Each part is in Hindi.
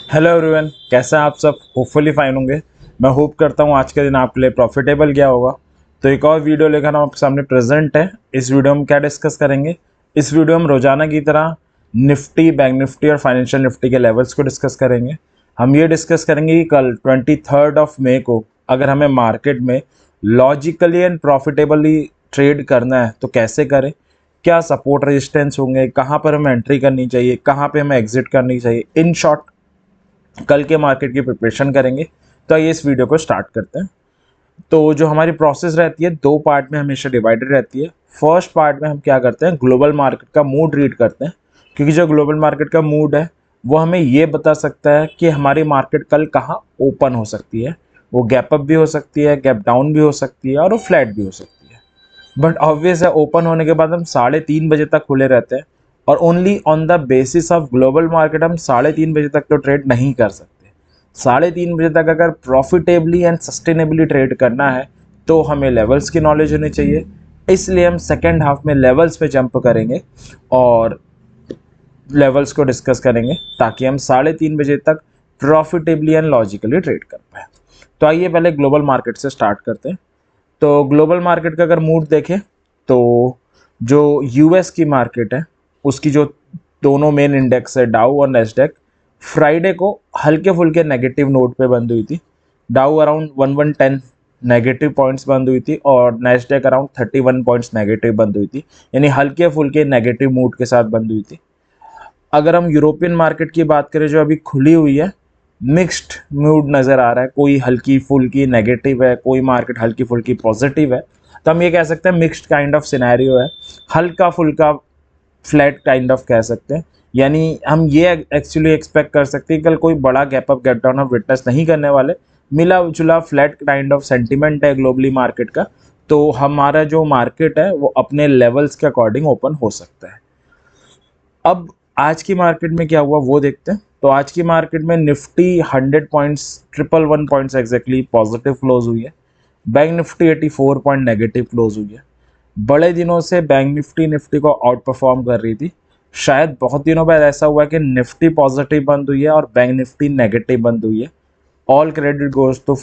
हेलो एवरीवन, कैसे हैं आप सब। होपफुली फाइन होंगे। मैं होप करता हूँ आज के दिन आपके लिए प्रॉफिटेबल गया होगा। तो एक और वीडियो लेकर हम आपके सामने प्रेजेंट है। इस वीडियो में क्या डिस्कस करेंगे, इस वीडियो में रोजाना की तरह निफ्टी, बैंक निफ्टी और फाइनेंशियल निफ्टी के लेवल्स को डिस्कस करेंगे। हम ये डिस्कस करेंगे कि कल 23 मई को अगर हमें मार्केट में लॉजिकली एंड प्रॉफिटेबली ट्रेड करना है तो कैसे करें, क्या सपोर्ट रेजिस्टेंस होंगे, कहाँ पर हमें एंट्री करनी चाहिए, कहाँ पे हमें एग्जिट करनी चाहिए। इन शॉर्ट कल के मार्केट की प्रिपरेशन करेंगे। तो आइए इस वीडियो को स्टार्ट करते हैं। तो जो हमारी प्रोसेस रहती है दो पार्ट में हमेशा डिवाइडेड रहती है। फर्स्ट पार्ट में हम क्या करते हैं, ग्लोबल मार्केट का मूड रीड करते हैं, क्योंकि जो ग्लोबल मार्केट का मूड है वो हमें ये बता सकता है कि हमारी मार्केट कल कहाँ ओपन हो सकती है। वो गैप अप भी हो सकती है, गैप डाउन भी हो सकती है और वो फ्लैट भी हो सकती है। बट ऑब्वियस है, ओपन होने के बाद हम 3:30 बजे तक खुले रहते हैं और only on the basis of global market हम 3:30 बजे तक तो ट्रेड नहीं कर सकते। 3:30 बजे तक अगर प्रॉफिटेबली एंड सस्टेनेबली ट्रेड करना है तो हमें लेवल्स की नॉलेज होनी चाहिए। इसलिए हम सेकेंड हाफ में लेवल्स पे जंप करेंगे और लेवल्स को डिस्कस करेंगे ताकि हम 3:30 बजे तक प्रॉफिटेबली एंड लॉजिकली ट्रेड कर पाए। तो आइए पहले ग्लोबल मार्केट से स्टार्ट करते हैं। तो ग्लोबल मार्केट का अगर मूड देखें तो जो यूएस की मार्केट है उसकी जो दोनों मेन इंडेक्स है डाउ और नेस्डेक, फ्राइडे को हल्के फुल्के नेगेटिव नोट पे बंद हुई थी। डाउ अराउंड 1110 नेगेटिव पॉइंट्स बंद हुई थी और नेस्डेक अराउंड 31 पॉइंट्स नेगेटिव बंद हुई थी, यानी हल्के फुल्के नेगेटिव मूड के साथ बंद हुई थी। अगर हम यूरोपियन मार्केट की बात करें जो अभी खुली हुई है, मिक्स्ड मूड नज़र आ रहा है। कोई हल्की फुल्की नेगेटिव है, कोई मार्केट हल्की फुल्की पॉजिटिव है। तो हम ये कह सकते हैं मिक्स्ड काइंड ऑफ सिनेरियो है, हल्का फुल्का फ्लैट काइंड ऑफ कह सकते हैं। यानी हम ये एक्चुअली एक्सपेक्ट कर सकते हैं कल कोई बड़ा गैप अप गैप डाउन हम विटनेस नहीं करने वाले। मिला जुला फ्लैट काइंड ऑफ सेंटिमेंट है ग्लोबली मार्केट का। तो हमारा जो मार्केट है वो अपने लेवल्स के अकॉर्डिंग ओपन हो सकता है। अब आज की मार्केट में क्या हुआ वो देखते हैं। तो आज की मार्केट में Nifty 100 points 111 points exactly positive close हुई है। Bank Nifty 84 point negative close हुई है। बड़े दिनों से बैंक निफ्टी निफ्टी को आउट परफॉर्म कर रही थी। शायद बहुत दिनों बाद ऐसा हुआ कि निफ्टी पॉजिटिव बंद हुई है और बैंक निफ्टी नेगेटिव बंद हुई है। All credit goes to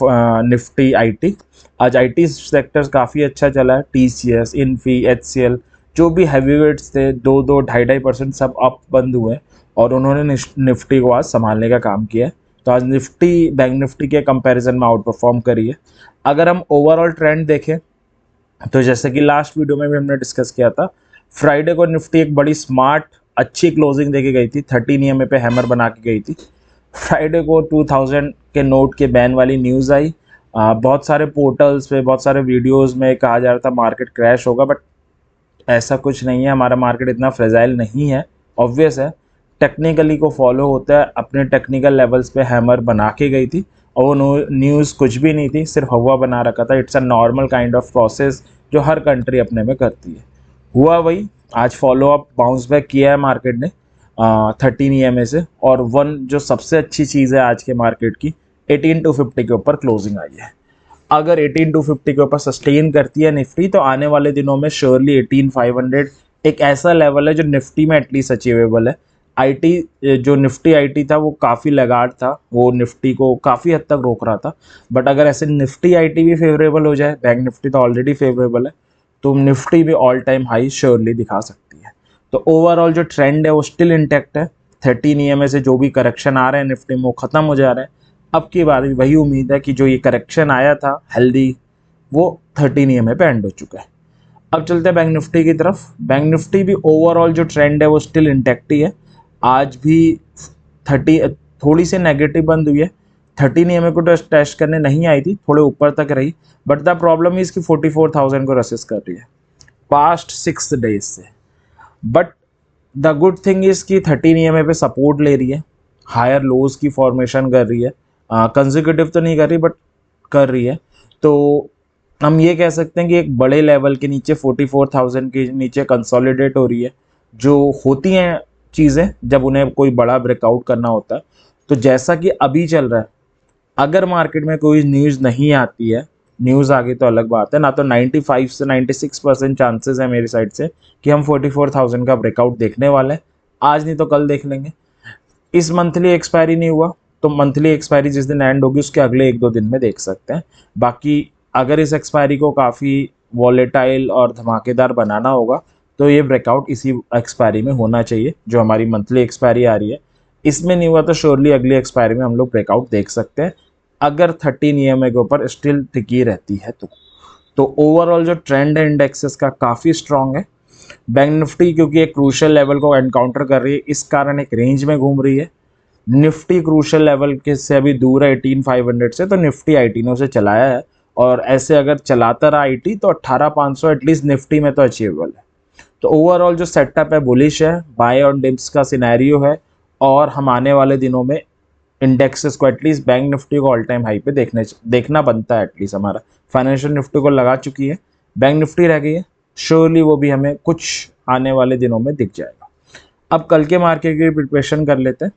Nifty IT. आज आईटी सेक्टर काफ़ी अच्छा चला है। टीसीएस, इन्फी, एचसीएल जो भी हैवीवेट्स थे 2-2, 2.5% सब अप बंद हुए और उन्होंने निफ्टी को आज संभालने का काम किया है। तो आज निफ्टी बैंक निफ्टी के कंपैरिजन में आउट परफॉर्म करी है। अगर हम ओवरऑल ट्रेंड देखें तो जैसे कि लास्ट वीडियो में भी हमने डिस्कस किया था, फ्राइडे को निफ्टी एक बड़ी स्मार्ट अच्छी क्लोजिंग देके गई थी। 13 ईएमए पे हैमर बना के गई थी। फ्राइडे को 2000 के नोट के बैन वाली न्यूज़ आई। बहुत सारे पोर्टल्स पे बहुत सारे वीडियोस में कहा जा रहा था मार्केट क्रैश होगा, बट ऐसा कुछ नहीं है। हमारा मार्केट इतना फ्रेजाइल नहीं है। ऑब्वियस है, टेक्निकली को फॉलो होता है। अपने टेक्निकल लेवल्स पे हैमर बना के गई थी और वो न्यूज़ कुछ भी नहीं थी, सिर्फ हवा बना रखा था। It's a normal kind of process जो हर कंट्री अपने में करती है। हुआ वही, आज फॉलो अप बाउंस बैक किया है मार्केट ने 13 EMA से। और वन जो सबसे अच्छी चीज़ है आज के मार्केट की, 18,250 के ऊपर क्लोजिंग आई है। अगर 18,250 के ऊपर सस्टेन करती है निफ्टी तो आने वाले दिनों में श्योरली 18,500 एक ऐसा लेवल है जो निफ्टी में एटलीस्ट अचीवेबल है। आईटी जो निफ्टी आईटी था वो काफ़ी लगार्ड था, वो निफ्टी को काफ़ी हद तक रोक रहा था। बट अगर ऐसे निफ्टी आईटी भी फेवरेबल हो जाए, बैंक निफ्टी तो ऑलरेडी फेवरेबल है, तो निफ्टी भी ऑल टाइम हाई श्योरली दिखा सकती है। तो ओवरऑल जो ट्रेंड है वो स्टिल इंटैक्ट है। 13 EMA से जो भी करेक्शन आ रहे हैं निफ्टी में वो ख़त्म हो जा रहे हैं। अब की बार भी वही उम्मीद है कि जो ये करेक्शन आया था हेल्दी, वो 13 EMA पे एंड हो चुका है। अब चलते हैं बैंक निफ्टी की तरफ। बैंक निफ्टी भी ओवरऑल जो ट्रेंड है वो स्टिल इंटैक्ट ही है। आज भी 30 थोड़ी सी नेगेटिव बंद हुई है। 13 EMA को टेस्ट करने नहीं आई थी, थोड़े ऊपर तक रही। बट द प्रॉब्लम इज कि 44,000 को रेसिस्ट कर रही है पास्ट 6 डेज से। But the good thing is कि 13 EMA पे सपोर्ट ले रही है, हायर लोज की फॉर्मेशन कर रही है। कंजिक्यूटिव तो नहीं कर रही बट कर रही है। तो हम ये कह सकते हैं कि एक बड़े लेवल के नीचे 44,000 के नीचे कंसोलिडेट हो रही है। जो होती हैं चीज़ें जब उन्हें कोई बड़ा ब्रेकआउट करना होता है। तो जैसा कि अभी चल रहा है, अगर मार्केट में कोई न्यूज़ नहीं आती है, न्यूज़ आ गई तो अलग बात है, ना तो 95 से 96% चांसेस है मेरी साइड से कि हम 44,000 का ब्रेकआउट देखने वाले हैं। आज नहीं तो कल देख लेंगे। इस मंथली एक्सपायरी नहीं हुआ, तो मंथली एक्सपायरी जिस दिन एंड होगी उसके अगले 1-2 दिन में देख सकते हैं। बाकी अगर इस एक्सपायरी को काफ़ी वॉलेटाइल और धमाकेदार बनाना होगा तो ये ब्रेकआउट इसी एक्सपायरी में होना चाहिए जो हमारी मंथली एक्सपायरी आ रही है। इसमें नहीं हुआ तो श्योरली अगली एक्सपायरी में हम लोग ब्रेकआउट देख सकते हैं, अगर 13 EMA के ऊपर स्टिल टिकी रहती है तो ओवरऑल जो ट्रेंड है इंडेक्सेस का काफ़ी स्ट्रांग है। बैंक निफ्टी क्योंकि एक क्रूशियल लेवल को एनकाउंटर कर रही है, इस कारण एक रेंज में घूम रही है। निफ्टी क्रूशियल लेवल के से अभी दूर है 18,500 से, तो निफ्टी 18 से चलाया है, और ऐसे अगर चलाता रहा आईटी तो 18,500 एटलीस्ट निफ्टी में तो अचीवेबल है। तो ओवरऑल जो सेटअप है बुलिश है, बाय ऑन डिप्स का सिनेरियो है, और हम आने वाले दिनों में इंडेक्सेस को एटलीस्ट बैंक निफ्टी को ऑल टाइम हाई पे देखना बनता है। एटलीस्ट हमारा फाइनेंशियल निफ्टी को लगा चुकी है, बैंक निफ्टी रह गई है, श्योरली वो भी हमें कुछ आने वाले दिनों में दिख जाएगा। अब कल के मार्केट की प्रिपरेशन कर लेते हैं,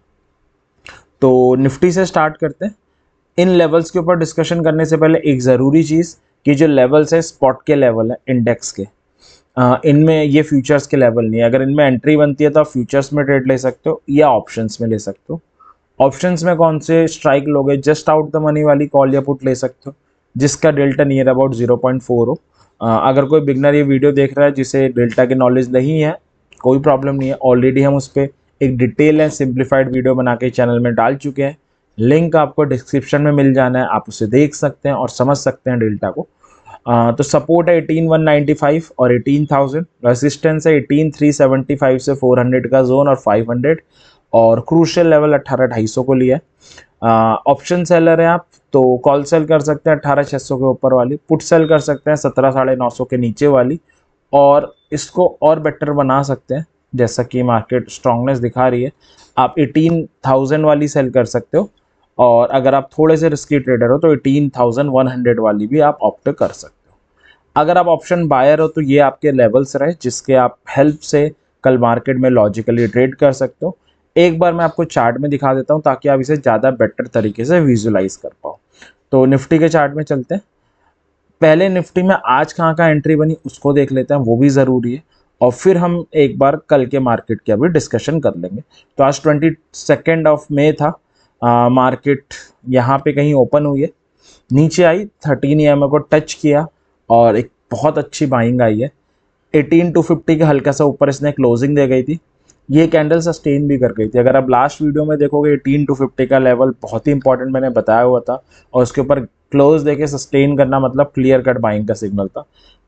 तो निफ्टी से स्टार्ट करते हैं। इन लेवल्स के ऊपर डिस्कशन करने से पहले एक ज़रूरी चीज़ कि जो लेवल्स है स्पॉट के लेवल है इंडेक्स के, इनमें ये फ्यूचर्स के लेवल नहीं है। अगर इनमें एंट्री बनती है तो आप फ्यूचर्स में ट्रेड ले सकते हो या ऑप्शंस में ले सकते हो। ऑप्शंस में कौन से स्ट्राइक लोगे, जस्ट आउट द मनी वाली कॉल या पुट ले सकते हो जिसका डेल्टा नियर अबाउट 0.4 हो। अगर कोई बिगनर ये वीडियो देख रहा है जिसे डेल्टा की नॉलेज नहीं है, कोई प्रॉब्लम नहीं है, ऑलरेडी हम उस पर एक डिटेल एंड सिंप्लीफाइड वीडियो बना के चैनल में डाल चुके हैं। लिंक आपको डिस्क्रिप्शन में मिल जाना है, आप उसे देख सकते हैं और समझ सकते हैं डेल्टा को। तो सपोर्ट है 18,195 और 18,000, रेजिस्टेंस है 18,375 से 400 का जोन और 500, और क्रूशियल लेवल 18,250 को लिया है। ऑप्शन सेलर है आप तो कॉल सेल कर सकते हैं 18,600 के ऊपर वाली, पुट सेल कर सकते हैं 17,950 के नीचे वाली, और इसको और बेटर बना सकते हैं जैसा कि मार्केट स्ट्रांगनेस दिखा रही है, आप 18,000 वाली सेल कर सकते हो, और अगर आप थोड़े से रिस्की ट्रेडर हो तो 18,100 वाली भी आप ऑप्ट कर सकते हो। अगर आप ऑप्शन बायर हो तो ये आपके लेवल्स रहे जिसके आप हेल्प से कल मार्केट में लॉजिकली ट्रेड कर सकते हो। एक बार मैं आपको चार्ट में दिखा देता हूँ ताकि आप इसे ज़्यादा बेटर तरीके से विजुलाइज कर पाओ। तो निफ्टी के चार्ट में चलते हैं। पहले निफ्टी में आज कहाँ का एंट्री बनी उसको देख लेते हैं, वो भी ज़रूरी है, और फिर हम एक बार कल के मार्केट की अभी डिस्कशन कर लेंगे। तो आज 22 मई था, मार्केट यहाँ पे कहीं ओपन हुई है, नीचे आई 13 EMA को टच किया और एक बहुत अच्छी बाइंग आई है। 18,250 के हल्का सा ऊपर इसने क्लोजिंग दे गई थी, ये कैंडल सस्टेन भी कर गई थी। अगर आप लास्ट वीडियो में देखोगे 18,250 का लेवल बहुत ही इंपॉर्टेंट मैंने बताया हुआ था, और उसके ऊपर क्लोज देके सस्टेन करना मतलब क्लियर कट बाइंग का सिग्नल था।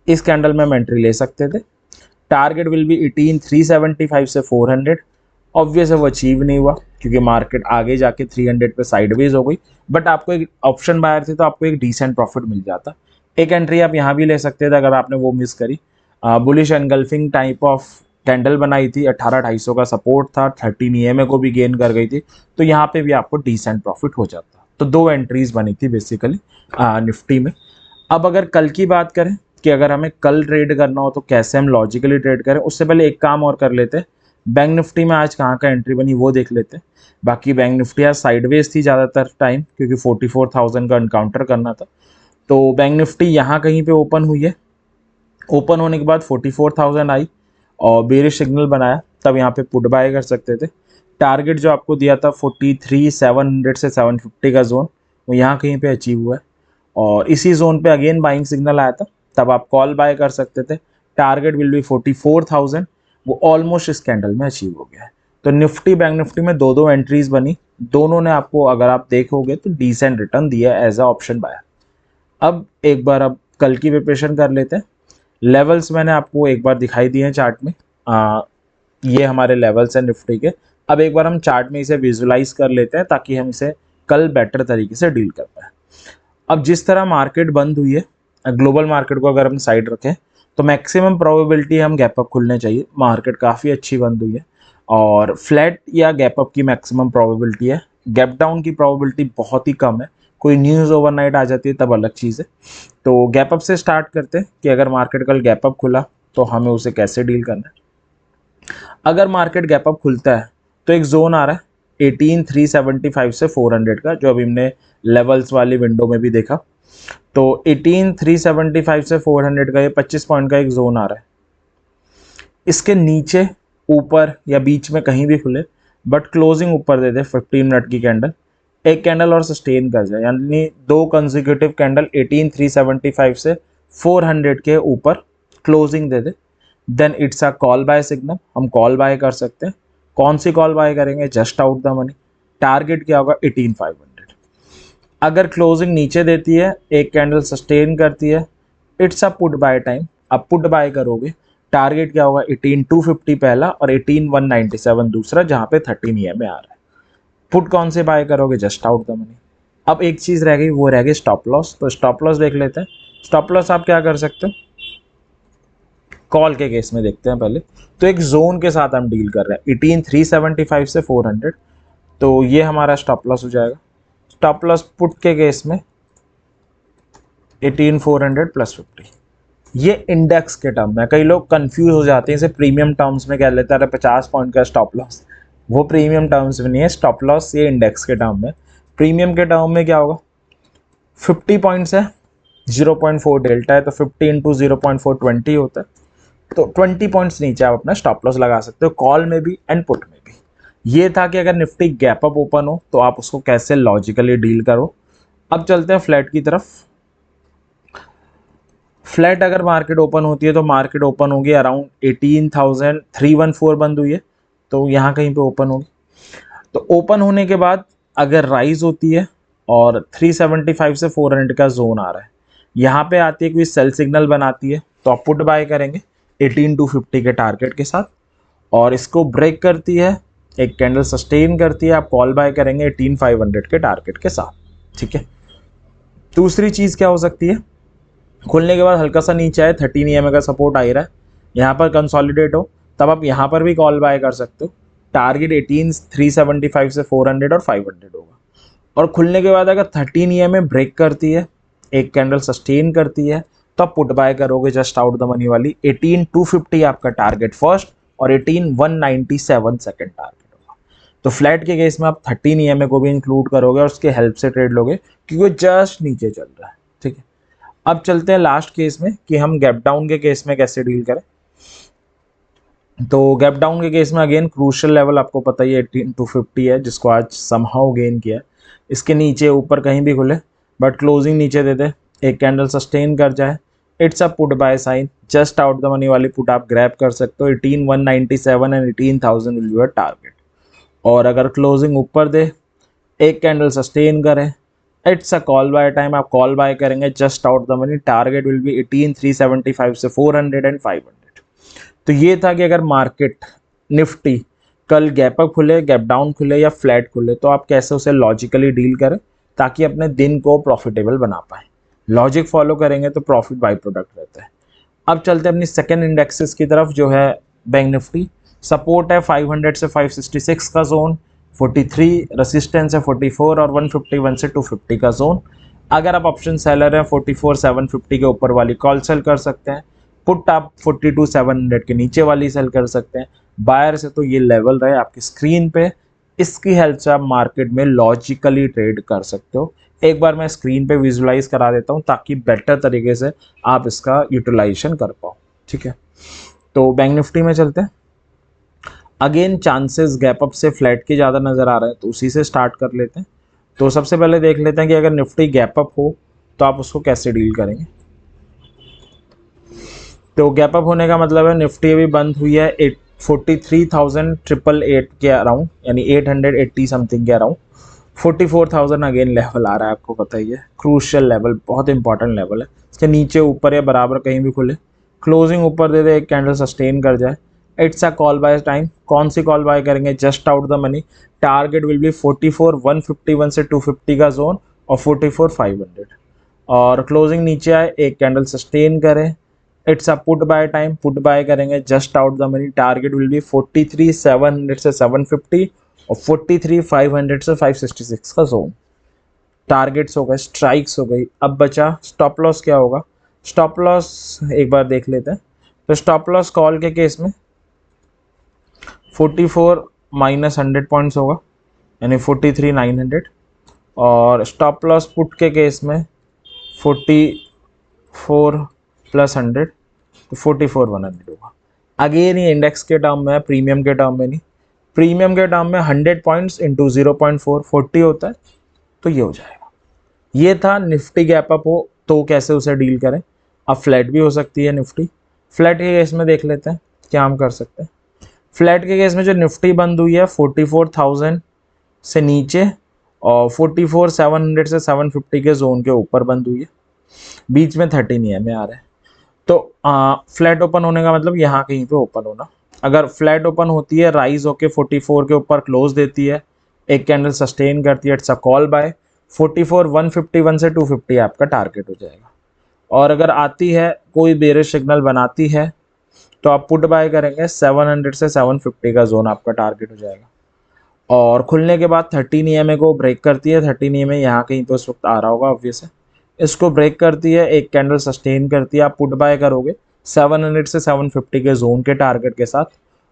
इस कैंडल में हम एंट्री ले सकते थे। टारगेट विल बी 18,375 से 400। ऑब्वियस है वो अचीव नहीं हुआ क्योंकि मार्केट आगे जाके 300 पे साइडवेज हो गई, बट आपको एक ऑप्शन बायर थी तो आपको एक डिसेंट प्रॉफिट मिल जाता। एक एंट्री आप यहाँ भी ले सकते थे अगर आपने वो मिस करी। Bullish engulfing type of candle बनाई थी, 18,250 का सपोर्ट था, 13 EMA को भी गेन कर गई थी, तो यहाँ पे भी आपको डिसेंट प्रॉफिट हो जाता। तो 2 एंट्रीज बनी थी बेसिकली निफ्टी में। अब अगर कल की बात करें कि अगर हमें कल ट्रेड करना हो तो कैसे हम लॉजिकली ट्रेड करें, उससे पहले एक काम और कर लेते हैं। बैंक निफ्टी में आज कहाँ का एंट्री बनी वो देख लेते हैं। बाकी बैंक निफ्टी आज साइडवेज थी ज़्यादातर टाइम क्योंकि 44,000 का एनकाउंटर करना था। तो बैंक निफ्टी यहाँ कहीं पे ओपन हुई है, ओपन होने के बाद 44,000 आई और बेरिश सिग्नल बनाया, तब यहाँ पे पुट बाय कर सकते थे। टारगेट जो आपको दिया था 43,700 से 750 का जोन, वो यहाँ कहीं पे अचीव हुआ है, और इसी जोन पे अगेन बाइंग सिग्नल आया था, तब आप कॉल बाय कर सकते थे। टारगेट विल बी 44,000, वो ऑलमोस्ट इस कैंडल में अचीव हो गया है। तो निफ्टी बैंक निफ्टी में 2 एंट्रीज बनी, दोनों ने आपको अगर आप देखोगे तो डिसेंट रिटर्न दिया एज अ ऑप्शन बायर। अब एक बार अब कल की प्रिपरेशन कर लेते हैं। लेवल्स मैंने आपको एक बार दिखाई दिए हैं चार्ट में, ये हमारे लेवल्स हैं निफ्टी के। अब एक बार हम चार्ट में इसे विजुलाइज कर लेते हैं ताकि हम इसे कल बेटर तरीके से डील कर पाए। अब जिस तरह मार्केट बंद हुई है, ग्लोबल मार्केट को अगर हम साइड रखें तो मैक्सिमम प्रोबेबिलिटी हम गैप अप खुलने चाहिए। मार्केट काफ़ी अच्छी बंद हुई है और फ्लैट या गैप अप की मैक्सिमम प्रोबेबिलिटी है, गैप डाउन की प्रोबेबिलिटी बहुत ही कम है। कोई न्यूज़ ओवरनाइट आ जाती है तब अलग चीज़ है। तो गैप अप से स्टार्ट करते हैं कि अगर मार्केट कल गैप अप खुला तो हमें उसे कैसे डील करना है। अगर मार्केट गैप अप खुलता है तो एक जोन आ रहा है 18,375 से 400 का, जो अभी हमने लेवल्स वाली विंडो में भी देखा। तो 18,375 से 400 का ये 25 पॉइंट का एक जोन आ रहा है। इसके नीचे ऊपर या बीच में कहीं भी खुले बट क्लोजिंग ऊपर दे दे 15 मिनट की कैंडल, एक कैंडल और सस्टेन कर जाए, यानी दो कंसेक्यूटिव कैंडल 18375 से 400 के ऊपर क्लोजिंग दे दे, then it's a call buy signal, हम कॉल बाय कर सकते हैं। कौन सी कॉल बाय करेंगे? Just out the money. Target क्या होगा? 18500। अगर क्लोजिंग नीचे देती है, एक कैंडल सस्टेन करती है, it's a put buy time. अब पुट बाय करोगे, टारगेट क्या होगा? 18250 पहला और 18197 दूसरा, जहां पे 13 EMA आ रहा है। पुट कौन से बाय करोगे? Just out the money. अब एक चीज रह गई, वो रह गई स्टॉप लॉस। तो स्टॉप लॉस देख लेते हैं। स्टॉप लॉस आप क्या कर सकते हो? कॉल के केस में देखते हैं पहले। तो एक जोन के साथ हम डील कर रहे हैं 18375 से 400, तो ये हमारा स्टॉप लॉस हो जाएगा। स्टॉप लॉस पुट के केस में 18400 प्लस 50। ये इंडेक्स के टर्म में, कई लोग कंफ्यूज हो जाते हैं, इसे प्रीमियम टर्म्स में कह लेते हैं, अरे 50 पॉइंट का स्टॉप लॉस। वो प्रीमियम टर्म्स में नहीं है स्टॉप लॉस, ये इंडेक्स के टर्म में। प्रीमियम के टर्म में क्या होगा? 50 पॉइंट्स है, 0.4 डेल्टा है, तो 50 इंटू 0.4 20 होता है। तो 20 पॉइंट्स नीचे आप अपना स्टॉप लॉस लगा सकते हो, कॉल में भी एंड पुट में भी। ये था कि अगर निफ्टी गैप अप ओपन हो तो आप उसको कैसे लॉजिकली डील करो। अब चलते हैं फ्लैट की तरफ। फ्लैट अगर मार्केट ओपन होती है तो मार्केट ओपन होगी अराउंड 18,314 बंद हुई है, तो यहाँ कहीं पे ओपन होगी। तो ओपन होने के बाद अगर राइज होती है और 375 से 400 का जोन आ रहा है, यहाँ पे आती है कोई सेल सिग्नल बनाती है, तो आप पुट बाय करेंगे 18250 के टारगेट के साथ। और इसको ब्रेक करती है, एक कैंडल सस्टेन करती है, आप कॉल बाय करेंगे 18500 के टारगेट के साथ। ठीक है। दूसरी चीज क्या हो सकती है? खुलने के बाद हल्का सा नीचे आए, 13 EMA का सपोर्ट आ ही रहा है, यहाँ पर कंसोलिडेट हो, तब आप यहाँ पर भी कॉल बाय कर सकते हो। टारगेट 18375 से 400 और 500 होगा। और खुलने के बाद अगर 13 EMA ब्रेक करती है, एक कैंडल सस्टेन करती है, तो आप पुट बाय करोगे जस्ट आउट द मनी वाली 18250 आपका टारगेट फर्स्ट और 18197 सेकंड टारगेट होगा। तो फ्लैट के केस में आप 13 EMA को भी इंक्लूड करोगे और उसके हेल्प से ट्रेड लोगे, क्योंकि वो जस्ट नीचे चल रहा है। ठीक है। अब चलते हैं लास्ट केस में कि हम गैप डाउन के केस में कैसे डील करें। तो गैप डाउन के केस में अगेन क्रूशियल लेवल आपको पता ही है 18250 है, जिसको आज समहाउ गेन किया है। इसके नीचे ऊपर कहीं भी खुले बट क्लोजिंग नीचे दे दे, एक कैंडल सस्टेन कर जाए, it's a put by sine. Just out the money वाली पुट आप ग्रैब कर सकते हो। 18197 and 18000 will be your target. और अगर क्लोजिंग ऊपर दे, एक कैंडल सस्टेन करे, it's a call by time, आप कॉल बाय करेंगे just out the money. Target will B 18375 से 400 एंड 500। तो ये था कि अगर मार्केट निफ्टी कल गैप अप खुले, गैप डाउन खुले या फ्लैट खुले, तो आप कैसे उसे लॉजिकली डील करें ताकि अपने दिन को प्रॉफिटेबल बना पाए। लॉजिक फॉलो करेंगे तो प्रॉफिट बाई प्रोडक्ट रहता है। अब चलते हैं अपनी सेकेंड इंडेक्सेस की तरफ, जो है बैंक निफ्टी। सपोर्ट है 500 से 566 का जोन, 43 रेसिस्टेंस है 44 और 151 से 250 का जोन। अगर आप ऑप्शन सेलर हैं 44750 के ऊपर वाली कॉल सेल कर सकते हैं। पुट आप 42700 के नीचे वाली सेल कर सकते हैं। बायर से तो ये लेवल रहे आपकी स्क्रीन पे, इसकी हेल्प से आप मार्केट में लॉजिकली ट्रेड कर सकते हो। एक बार मैं स्क्रीन पे विजुलाइज करा देता हूँ ताकि बेटर तरीके से आप इसका यूटिलाइजेशन कर पाओ। ठीक है। तो बैंक निफ्टी में चलते हैं। अगेन चांसेस गैप अप से फ्लैट के ज़्यादा नज़र आ रहे हैं, तो उसी से स्टार्ट कर लेते हैं। तो सबसे पहले देख लेते हैं कि अगर निफ्टी गैप अप हो तो आप उसको कैसे डील करेंगे। तो गैप अप होने का मतलब है निफ्टी अभी बंद हुई है 43,888 के अराउंड, यानी 880 समथिंग के अराउंड। 44,000 अगेन लेवल आ रहा है, आपको पता ही है, क्रूशियल लेवल, बहुत इंपॉर्टेंट लेवल है। इसके नीचे ऊपर या बराबर कहीं भी खुले, क्लोजिंग ऊपर दे दे, एक कैंडल सस्टेन कर जाए, it's a call by time. कौन सी कॉल बाय करेंगे? Just out the money. Target will B 44,151 से 250 का जोन और 44,500। और क्लोजिंग नीचे आए, एक कैंडल सस्टेन करें, it's a put buy time. Put buy करेंगे just out the money. Target will be 43,700 से 750 और 43,500 से 566 का जोन। टारगेट्स हो गए, स्ट्राइक्स हो गई। अब बचा स्टॉप लॉस। क्या होगा स्टॉप लॉस? एक बार देख लेते हैं। तो स्टॉप लॉस कॉल के केस में 44 माइनस 100 पॉइंट्स होगा, यानी 43,900। और स्टॉप लॉस पुट के केस में 44 प्लस 100 तो 44,100 होगा। अगेन ये इंडेक्स के टर्म में है, प्रीमियम के टर्म में नहीं। प्रीमियम के टर्म में 100 पॉइंट्स इंटू 0.4 40 होता है, तो ये हो जाएगा। ये था निफ्टी गैप अप हो तो कैसे उसे डील करें। अब फ्लैट भी हो सकती है निफ्टी। फ्लैट के केस में देख लेते हैं क्या हम कर सकते हैं। फ्लैट के केस में जो निफ्टी बंद हुई है 44,000 से नीचे और 44,700 से 750 के जोन के ऊपर बंद हुई है, बीच में 13 EMA आ रहा है। तो फ्लैट ओपन होने का मतलब यहाँ कहीं पे ओपन होना। अगर फ्लैट ओपन होती है, राइज होके 44 के ऊपर क्लोज देती है, एक कैंडल सस्टेन करती है, इट्स अ कॉल बाय। 44 151 से 250 आपका टारगेट हो जाएगा। और अगर आती है कोई बेरिश सिग्नल बनाती है तो आप पुट बाय करेंगे, 700 से 750 का जोन आपका टारगेट हो जाएगा। और खुलने के बाद 13 EMA को ब्रेक करती है। 13 EMA यहाँ कहीं तो इस वक्त आ रहा होगा ऑब्वियस है। इसको ब्रेक करती है, एक कैंडल सस्टेन करती है, आप पुट बाय करोगे 700 से 750 के जोन के टारगेट के साथ।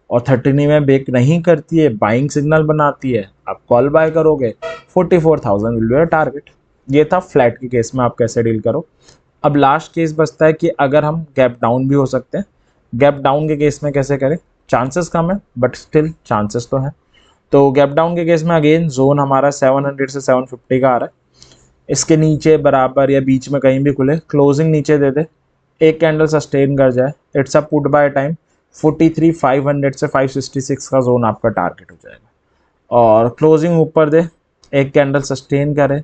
और 13 EMA ब्रेक नहीं करती है, बाइंग सिग्नल बनाती है, आप कॉल बाय करोगे, 44,000 विल बी टारगेट। ये था फ्लैट के केस में आप कैसे डील करो। अब लास्ट केस बचता है कि अगर हम गैप डाउन भी हो सकते हैं। गैप डाउन के केस में कैसे करें, चांसेस कम है बट स्टिल चांसेस तो है। तो गैप डाउन के केस में अगेन जोन हमारा 700 से 750 का आ रहा है। इसके नीचे बराबर या बीच में कहीं भी खुले, क्लोजिंग नीचे दे दे, एक कैंडल सस्टेन कर जाए, it's a put buy time. 43,500 से 566 का जोन आपका टारगेट हो जाएगा। और क्लोजिंग ऊपर दे, एक कैंडल सस्टेन करे,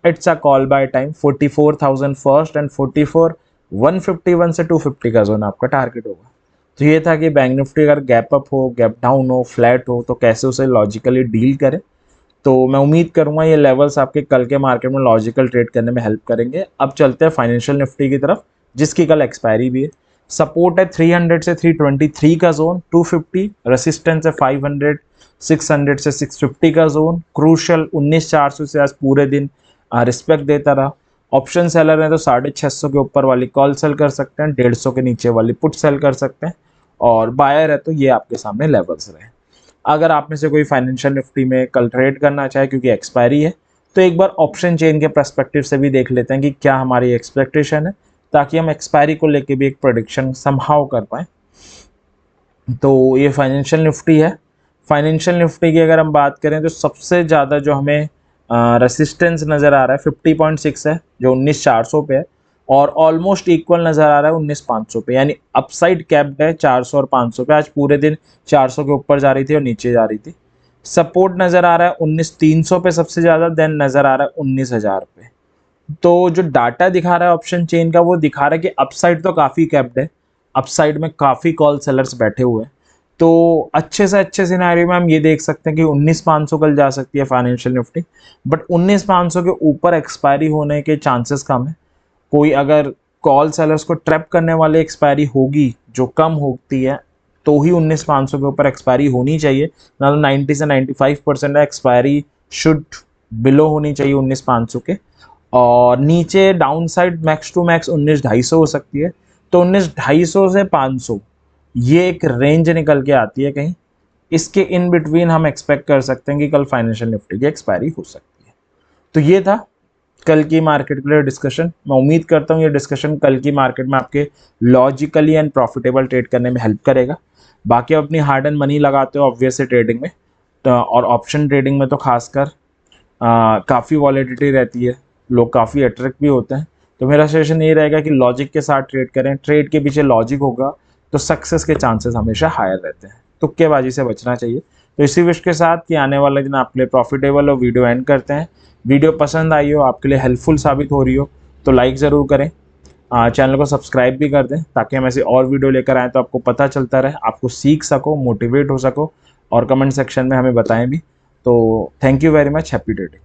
it's a call by time. 44,000 first and 44,151 से 250 का जोन आपका टारगेट होगा। तो ये था कि बैंक निफ्टी अगर गैप अप हो, गैप डाउन हो, फ्लैट हो तो कैसे उसे लॉजिकली डील करें। तो मैं उम्मीद करूंगा ये लेवल्स आपके कल के मार्केट में लॉजिकल ट्रेड करने में हेल्प करेंगे। अब चलते हैं फाइनेंशियल निफ्टी की तरफ, जिसकी कल एक्सपायरी भी है। सपोर्ट है 300 से 323 का जोन, 250 रेसिस्टेंस है 500, 600 से 650 का जोन। क्रूशल 19,400 से आज पूरे दिन रिस्पेक्ट देता रहा। ऑप्शन सेलर है तो 650 के ऊपर वाली कॉल सेल कर सकते हैं, 150 के नीचे वाली पुट सेल कर सकते हैं। और बायर है तो ये आपके सामने लेवल्स रहे। अगर आप में से कोई फाइनेंशियल निफ्टी में कल ट्रेड करना चाहे क्योंकि एक्सपायरी है, तो एक बार ऑप्शन चेन के पर्सपेक्टिव से भी देख लेते हैं कि क्या हमारी एक्सपेक्टेशन है, ताकि हम एक्सपायरी को लेके भी एक प्रोडिक्शन समहाउ कर पाएँ। तो ये फाइनेंशियल निफ्टी है। फाइनेंशियल निफ्टी की अगर हम बात करें तो सबसे ज़्यादा जो हमें रेसिस्टेंस नज़र आ रहा है 50.6 है, जो 19,400 पे है। और ऑलमोस्ट इक्वल नज़र आ रहा है 19,500 पे, यानी अपसाइड कैप्ड है 400 और 500 पे। आज पूरे दिन 400 के ऊपर जा रही थी और नीचे जा रही थी। सपोर्ट नज़र आ रहा है 19,300 पे सबसे ज़्यादा, देन नज़र आ रहा है 19,000 पे। तो जो डाटा दिखा रहा है ऑप्शन चेन का, वो दिखा रहा है कि अपसाइड तो काफ़ी कैप्ड है, अपसाइड में काफ़ी कॉल सेलर्स बैठे हुए हैं। तो अच्छे से अच्छे सिनेरियो में हम ये देख सकते हैं कि 19,500 कल जा सकती है फाइनेंशियल निफ्टी, बट 19,500 के ऊपर एक्सपायरी होने के चांसेस कम है। कोई अगर कॉल सेलर्स को ट्रैप करने वाली एक्सपायरी होगी जो कम होती है, तो ही 19,500 के ऊपर एक्सपायरी होनी चाहिए, ना तो 90 से 95% एक्सपायरी शुड बिलो होनी चाहिए 19,500 के। और नीचे down side max to max 19,250 हो सकती है। तो 19,250 से 500 ये एक रेंज निकल के आती है कहीं, इसके इन बिटवीन हम एक्सपेक्ट कर सकते हैं कि कल फाइनेंशियल निफ्टी की एक्सपायरी हो सकती है। तो ये था कल की मार्केट के लिए डिस्कशन। मैं उम्मीद करता हूँ ये डिस्कशन कल की मार्केट में आपके लॉजिकली एंड प्रॉफिटेबल ट्रेड करने में हेल्प करेगा। बाकी आप अपनी हार्ड एंड मनी लगाते हो ऑब्वियसली ट्रेडिंग में, तो और ऑप्शन ट्रेडिंग में तो खासकर काफ़ी वॉलेटिलिटी रहती है, लोग काफ़ी अट्रैक्ट भी होते हैं। तो मेरा सजेशन ये रहेगा कि लॉजिक के साथ ट्रेड करें। ट्रेड के पीछे लॉजिक होगा तो सक्सेस के चांसेस हमेशा हायर रहते हैं। तुक्केबाजी से बचना चाहिए। तो इसी विश के साथ कि आने वाले दिन आपके लिए प्रॉफिटेबल हो, वीडियो एंड करते हैं। वीडियो पसंद आई हो, आपके लिए हेल्पफुल साबित हो रही हो, तो लाइक ज़रूर करें, चैनल को सब्सक्राइब भी कर दें, ताकि हम ऐसे और वीडियो लेकर आएँ तो आपको पता चलता रहे, आपको सीख सको, मोटिवेट हो सको, और कमेंट सेक्शन में हमें बताएं भी। तो thank you very much, happy trading.